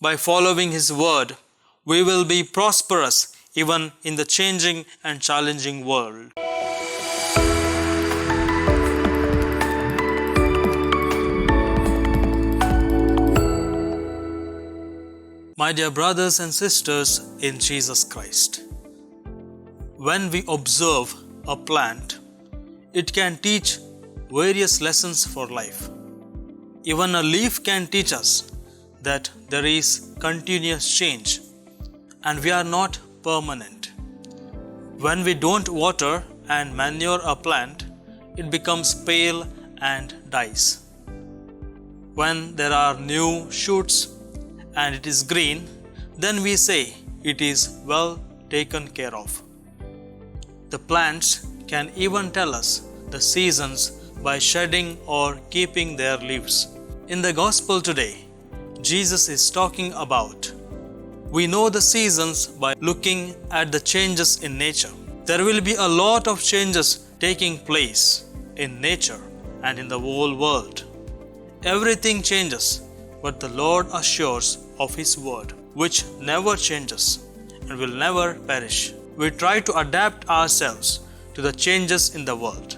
By following His word, we will be prosperous even in the changing and challenging world. My dear brothers and sisters in Jesus Christ, when we observe a plant, it can teach various lessons for life. Even a leaf can teach us that there is continuous change and we are not permanent. When we don't water and manure a plant, it becomes pale and dies. When there are new shoots and it is green, then we say it is well taken care of. The plants can even tell us the seasons by shedding or keeping their leaves. In the Gospel today, Jesus is talking about we know the seasons by looking at the changes in nature. There will be a lot of changes taking place in nature and in the whole world. Everything changes, but the Lord assures of His word, which never changes and will never perish. We try to adapt ourselves to the changes in the world.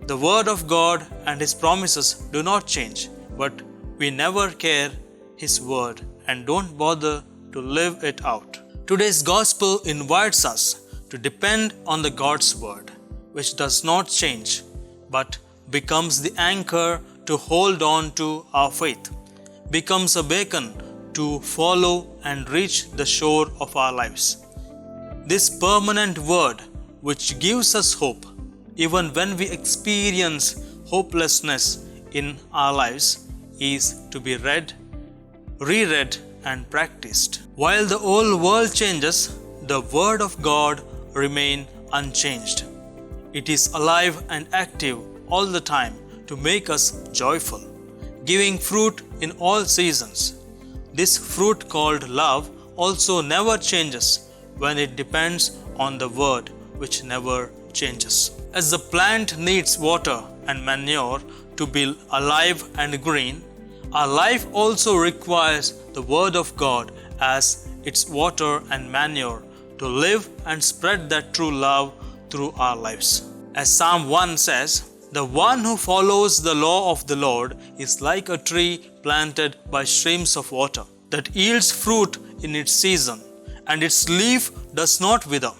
The word of God and His promises do not change, but we never care His word and don't bother to live it out. Today's gospel invites us to depend on the God's word, which does not change, but becomes the anchor to hold on to our faith, becomes a beacon to follow and reach the shore of our lives. This permanent word, which gives us hope, even when we experience hopelessness in our lives, is to be read, reread, and practiced. While the whole world changes, the Word of God remains unchanged. It is alive and active all the time to make us joyful, giving fruit in all seasons. This fruit called love also never changes when it depends on the Word, which never changes. As the plant needs water and manure to be alive and green, our life also requires the Word of God as its water and manure to live and spread that true love through our lives. As Psalm 1 says, "The one who follows the law of the Lord is like a tree planted by streams of water, that yields fruit in its season, and its leaf does not wither.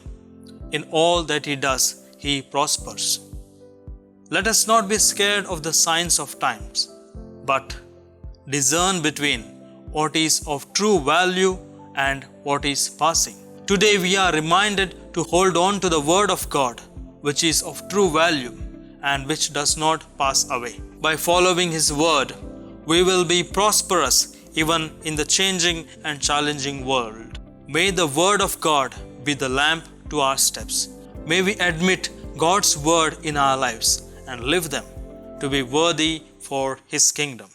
In all that he does, he prospers." Let us not be scared of the signs of times, but discern between what is of true value and what is passing. Today we are reminded to hold on to the Word of God, which is of true value and which does not pass away. By following His word, we will be prosperous even in the changing and challenging world. May the Word of God be the lamp to our steps. May we admit God's word in our lives and live them to be worthy for His kingdom.